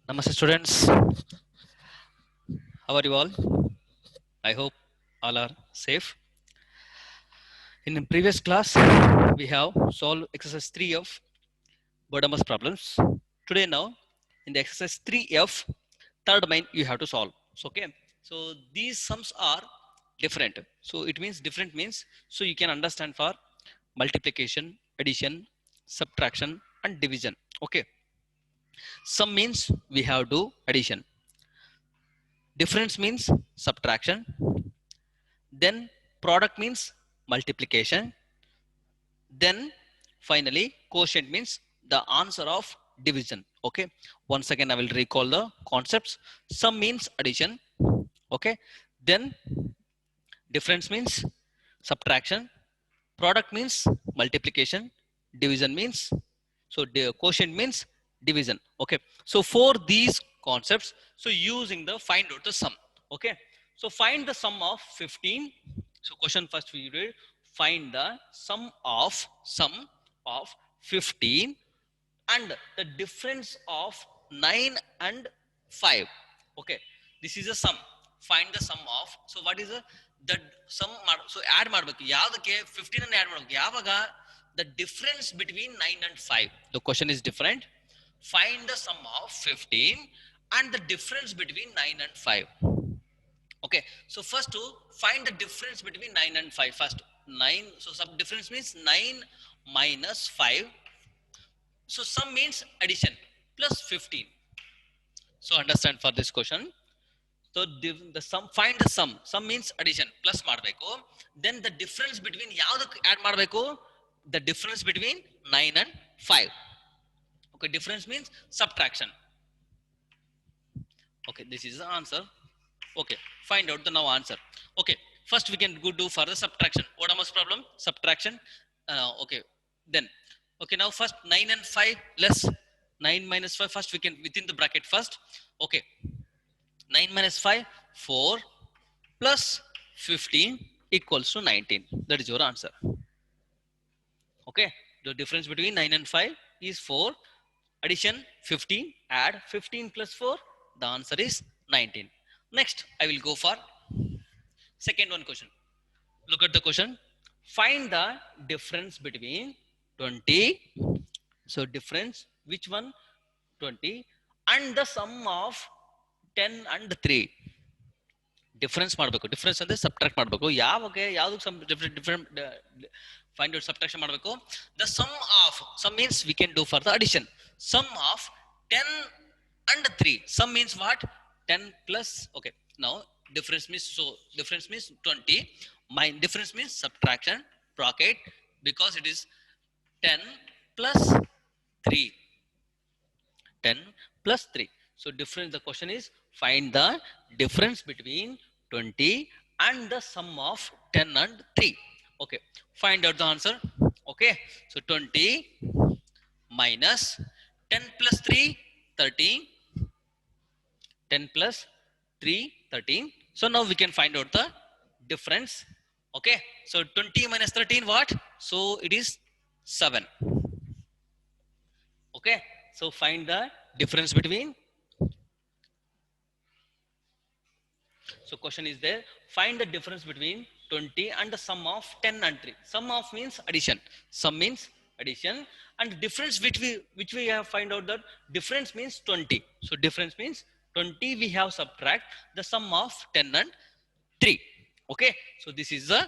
Namaste students, how are you all? I hope all are safe. In the previous class, we have solved exercise 3 of Bodamus problems. Today now, in the exercise 3F, third domain you have to solve. So, okay, so these sums are different. So it means different means, so you can understand for multiplication, addition, subtraction and division. Okay, sum means we have to addition. Difference means subtraction. Then product means multiplication. Then finally quotient means the answer of division. Okay. Once again, I will recall the concepts. Sum means addition. Okay. Then difference means subtraction. Product means multiplication. Division means so the quotient means division. Okay. So for these concepts, so using the find out the sum. Okay. So find the sum of 15. So question first we read find the sum of 15 and the difference of 9 and 5. Okay, this is a sum. Find the sum of, so what is the sum, so add ಮಾಡಬೇಕು ಯಾವುದಕ್ಕೆ 15 ಅನ್ನು add ಮಾಡಬೇಕು ಯಾವಾಗ the difference between 9 and 5. The question is different. Find the sum of 15 and the difference between 9 and 5. Okay, so first to find the difference between 9 and 5. First 9, so some difference means 9 minus 5. So sum means addition plus 15. So understand for this question. So the sum, find the sum. Sum means addition plus ಮಾಡಬೇಕು. Then the difference between ಯಾವುದಕ್ಕೆ add ಮಾಡಬೇಕು? The difference between 9 and 5. Okay, difference means subtraction. Okay, this is the answer. Okay, find out the now answer. Okay, first we can go do for the subtraction. What am I problem? Subtraction. Okay, then okay, now first 9 and 5 less 9 minus 5. First we can within the bracket first. Okay, 9 minus 5 4 plus 15 equals to 19. That is your answer. Okay, the difference between 9 and 5 is 4. Addition 15, add 15 plus 4, the answer is 19. Next I will go for second one question. Look at the question. Find the difference between 20. So difference, which one? 20 and the sum of 10 and 3. Difference ಮಾಡಬೇಕು. Difference ಅಂದ್ರೆ subtract ಮಾಡಬೇಕು. ಯಾವಾಗ ಯಾವ್ದಕ್ಕೆ sum different find out subtraction ಮಾಡಬೇಕು. The sum of, sum means we can do for the addition. Sum of 10 and 3. Sum means what? 10 plus, okay, now difference means, so difference means 20. My difference means subtraction bracket because it is 10 plus 3. 10 plus 3. So difference, the question is find the difference between 20 and the sum of 10 and 3. Okay, find out the answer. Okay, so 20 minus 10 plus 3 13. 10 plus 3 13. So now we can find out the difference. Okay, so 20 minus 13 what? So it is 7. Okay, so find the difference between. So question is there, find the difference between 20 and the sum of 10 and 3. Sum of means addition. Sum means addition and difference which we have find out that difference means 20. So difference means 20 we have subtract the sum of 10 and 3. Okay, so this is the,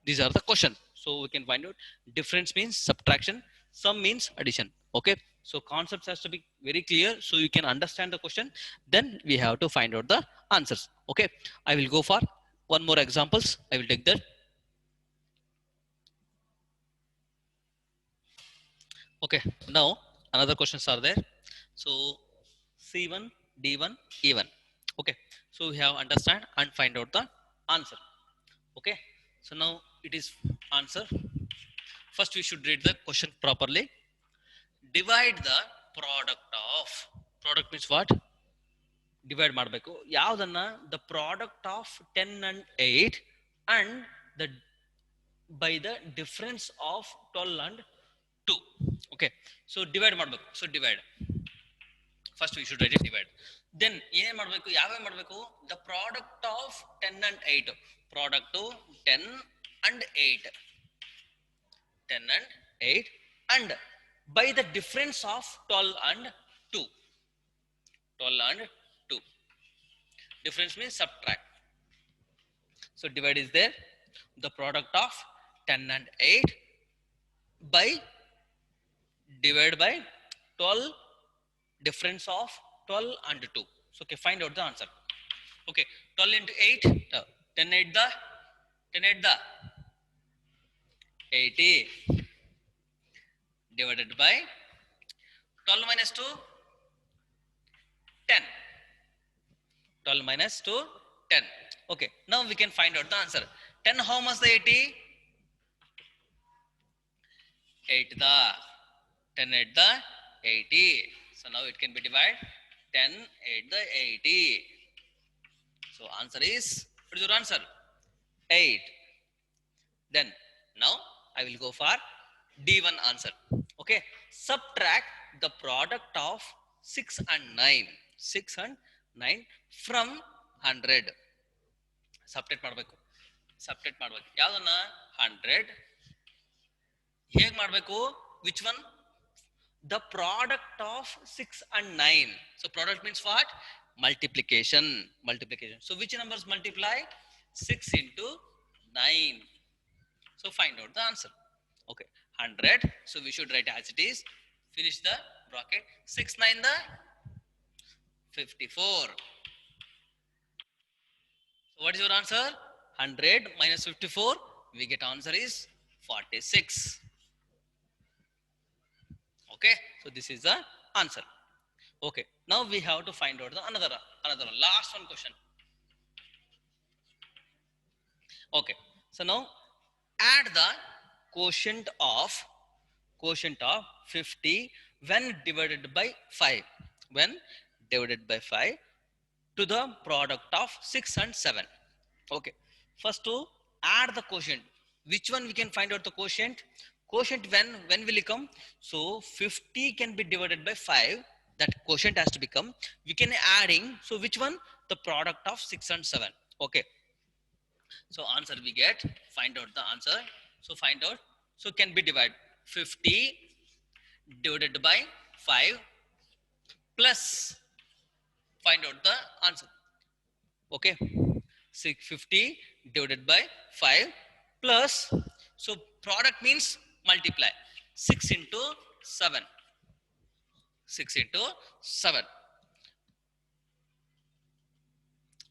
these are the question. So we can find out difference means subtraction, sum means addition. Okay, so concepts has to be very clear so you can understand the question, then we have to find out the answers. Okay, I will go for one more examples. I will take that. Okay, now another questions are there. So C1 D1 E1. Okay, so we have understand and find out the answer. Okay, so now it is answer. First we should read the question properly. Divide the product of, product means what? Divide ಮಾಡಬೇಕು ಯಾವುದನ್ನ, the product of 10 and 8 and the by the difference of 12 and 2. Okay, so divide ಮಾಡಬೇಕು. So divide First we should write it divide. Then ಏನೇ ಮಾಡಬೇಕು, ಯಾವ್ಯಾವ ಮಾಡಬೇಕು? The product of 10 and 8. Product 10 and 8. 10 and 8 and by the difference of 12 and 2. 12 and 2. Difference means subtract. So divide is there. The product of 10 and 8 by divide by 12, difference of 12 and 2. So okay, find out the answer. Okay, 12 into 8, 10 8 the 10 8 the 80 divided by 12 minus 2, 10. 12 minus 2, 10. Okay, now we can find out the answer. 10 how much the 80? 8 the 10 8 the 80. So now it can be divided 10 8 the 80. So answer is, what is your answer? 8. Then now I will go for D1 answer. Okay, subtract the product of 6 and 9. 6 and 9 from 100. Subtract ಮಾಡಬೇಕು. Subtract ಮಾಡಬೇಕು. ಯಾವುದನ್ನ? 100. ಹೇಗೆ ಮಾಡಬೇಕು? Which one? The product of 6 and 9. So product means what? Multiplication. Multiplication. So which numbers multiply? 6 into 9. So find out the answer. Okay, 100. So we should write as it is. Finish the bracket. 6 9 the 54. So what is your answer? 100 minus 54. We get answer is 46. Okay, so this is the answer. Okay, now we have to find out the another one, last one question. Okay, so now add the quotient of 50 when divided by 5. When divided by 5 to the product of 6 and 7. Okay, first to add the quotient. Which one we can find out the quotient? Quotient when will it come? So 50 can be divided by 5. That quotient has to become. We can adding. So which one? The product of 6 and 7. Okay. So answer we get. Find out the answer. So find out. So can be divided 50 divided by 5 plus. Find out the answer. Okay. 650 divided by 5 plus. So product means multiply. 6 into 7. 6 into 7.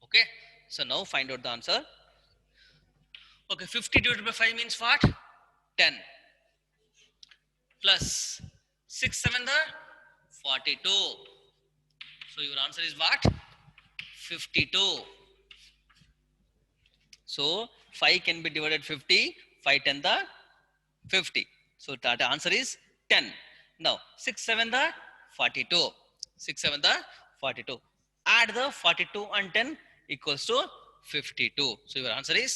Okay. So now find out the answer. Okay. 50 divided by 5 means what? 10. Plus 6 7 the 42. So your answer is what? 52. So 5 can be divided 50. 5 10 the 50. So that answer is 10. Now 6 7 the 42. 6 7 the 42. Add the 42 and 10 equals to 52. So your answer is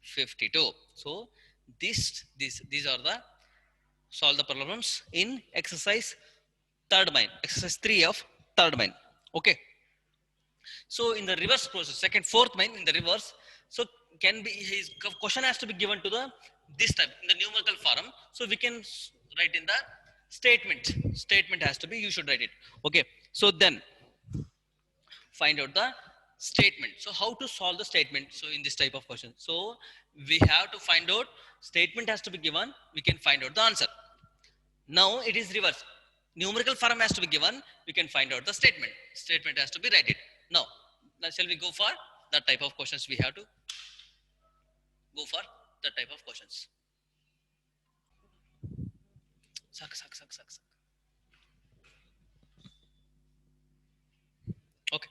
52. So these are the solve the problems in exercise third mind. Exercise 3 of third mind. Okay. So in the reverse process, second, fourth mind in the reverse. So can be his question has to be given to the this type in the numerical form. So we can write in the statement. Statement has to be. You should write it. Okay. So then find out the statement. So how to solve the statement? So in this type of question. So we have to find out statement has to be given. We can find out the answer. Now it is reverse. Numerical form has to be given. We can find out the statement. Statement has to be write it. Now shall we go for that type of questions? We have to go for that type of questions. Suck. Okay.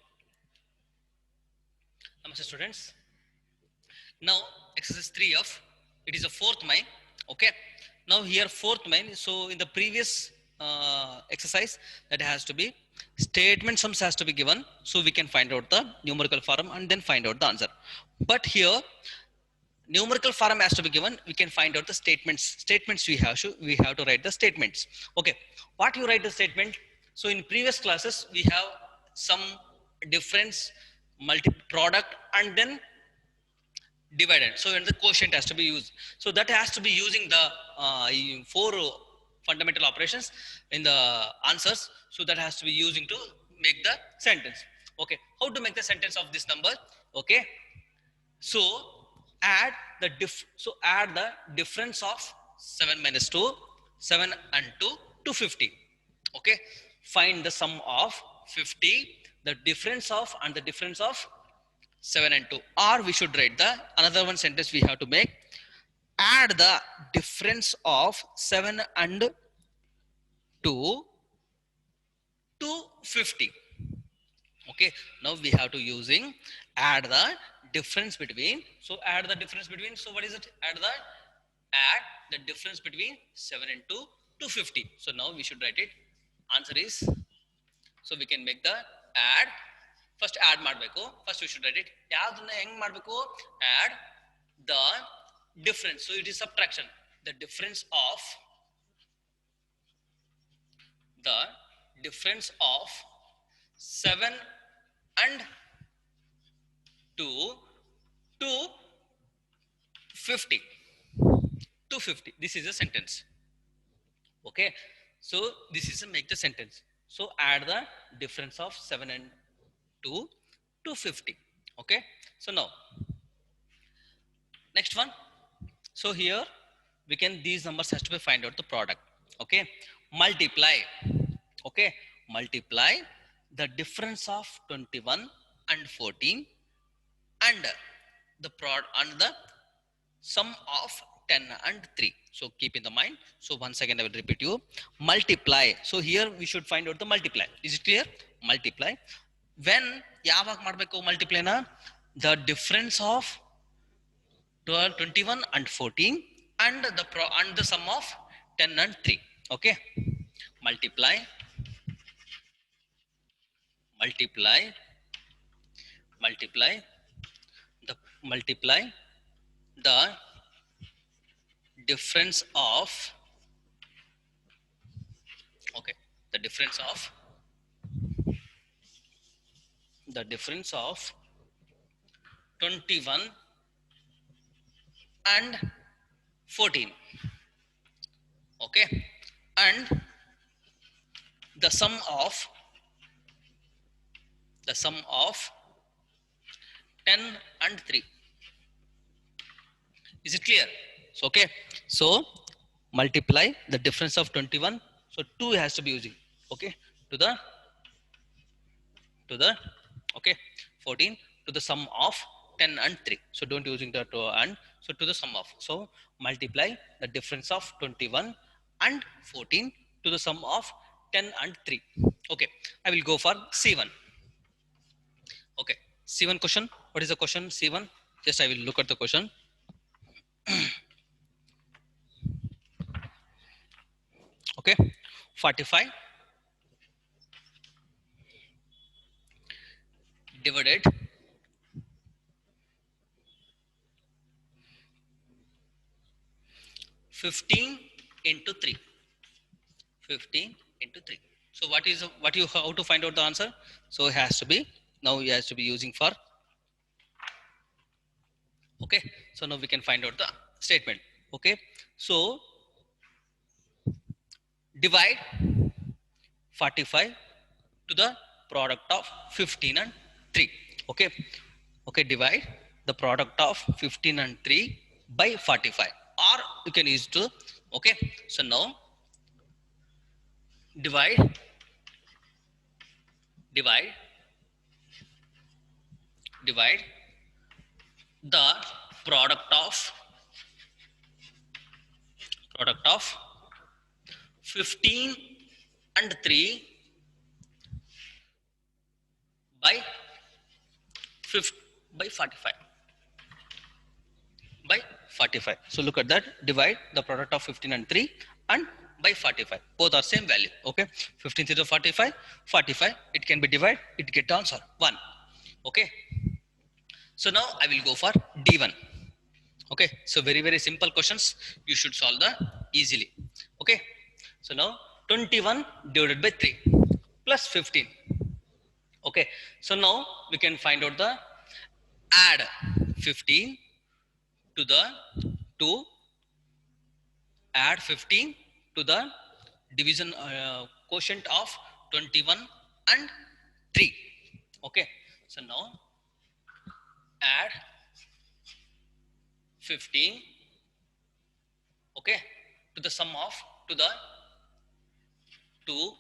Namaste students. Now exercise 3 of it is a fourth mind. Okay. Now here fourth mind. So in the previous exercise that has to be statement sums has to be given. So we can find out the numerical form and then find out the answer. But here numerical form has to be given. We can find out the statements. Statements we have to write the statements. Okay. What you write the statement? So in previous classes, we have some difference, multi product, and then dividend. So when the quotient has to be used, so that has to be using the four fundamental operations in the answers. So that has to be using to make the sentence. Okay, how to make the sentence of this number? Okay, so add the difference of 7 minus 2, 7 and 2 to 50. Okay, find the sum of 50, the difference of and the difference of 7 and 2. Or we should write the another one sentence we have to make. Add the difference of 7 and 2 to 50. Okay, now we have to using add the difference between. So add the difference between. So what is it? Add the difference between 7 and 2 to 50. So now we should write it. Answer is, so we can make the add. First add ಮಾಡಬೇಕು. First we should write it. ಯಾವ್ದನ್ನ ಹೆಂಗ್ ಮಾಡಬೇಕು? Add the difference. So it is subtraction. The difference of the difference of 7 and 2 to 50. To 50. This is a sentence. Okay, so this is a make the sentence. So add the difference of 7 and 2 to 50. Okay, so now next one. So here we can, these numbers has to be find out the product. Okay, multiply. Okay, multiply the difference of 21 and 14 and the prod and the sum of 10 and 3. So keep in the mind. So once again I will repeat you. Multiply. So here we should find out the multiply. Is it clear? Multiply. When ಯಾವಾಗ ಮಾಡಬೇಕು multiply na? The difference of 12, 21 and 14 and the sum of 10 and 3. Okay, multiply the difference of, okay, the difference of 21 and 14. Okay, and the sum of 10 and 3. Is it clear? So okay, so multiply the difference of 21. So 2 has to be using, okay, to the okay, 14 to the sum of 10 and 3. So don't using the 2 and, so to the sum of. So multiply the difference of 21 and 14 to the sum of 10 and 3. Okay, I will go for C1. Okay, C1 question. What is the question? C1. Just I will look at the question. Okay, 45 divided 15 into 3. 15 into 3. So what is what you how to find out the answer? So it has to be, now it has to be using for. Okay, so now we can find out the statement. Okay, so divide 45 to the product of 15 and 3. Okay, okay, divide the product of 15 and 3 by 45, or you can use to. Okay, so now divide the product of 15 and 3 by 45 by 45. So look at that, divide the product of 15 and 3 and by 45, both are same value. Okay, 15 to 45, 45, it can be divided, it get answer 1. Okay, so now I will go for D1. Okay, so very simple questions, you should solve the easily. Okay, so now 21 divided by 3. plus 15. Okay, so now we can find out the add 15 to the 2, add 15 to the division quotient of 21 and 3. Okay, so now add 15, okay, to the sum of, to the 2,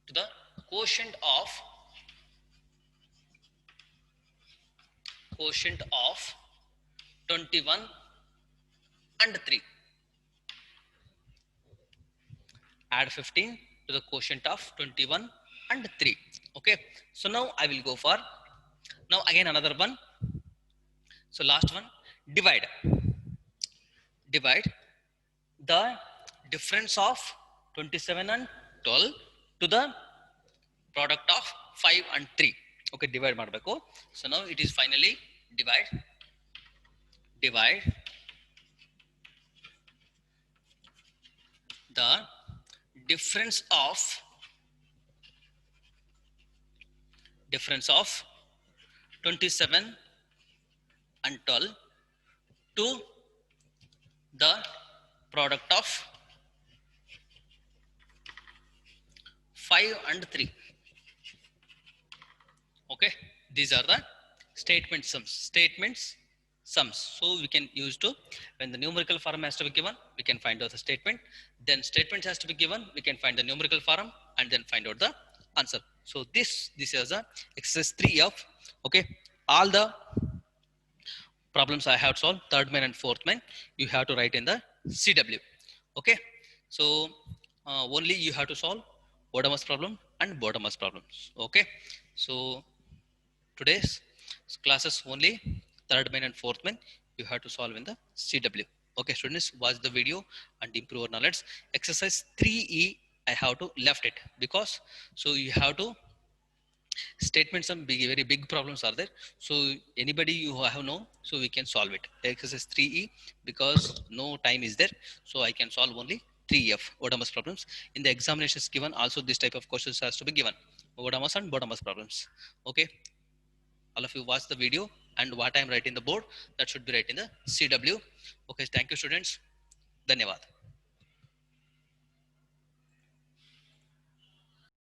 to the quotient of 21 and 3. Add 15 to the quotient of 21 and 3. Okay, so now I will go for, now again another one. So last one, divide the difference of 27 and 12 to the product of 5 and 3. Okay, divide ಮಾಡಬೇಕು. So now it is finally divide the difference of 27 and 12 to the product of 5 and 3. Okay, these are the statement sums. So we can use to, when the numerical form has to be given, we can find out the statement, then statements has to be given, we can find the numerical form and then find out the answer. So this is the exercise 3 of, okay, all the problems I have solved, third main and fourth main, you have to write in the CW. Okay, so only you have to solve Odomos problem and Bodemas problems. Okay, so today's classes only third main and fourth main you have to solve in the CW. Okay, students, watch the video and improve your knowledge. Exercise 3E, I have to left it because, so you have to statement, some big, very big problems are there. So anybody you have know, so we can solve it. Exercise 3E, because no time is there, so I can solve only 3F Odomos problems. In the examinations given also this type of questions has to be given, Odomos and Bodemas problems. Okay, all of you watch the video and what I am writing the board, that should be right in the CW. Okay, thank you students. Dhanyavad.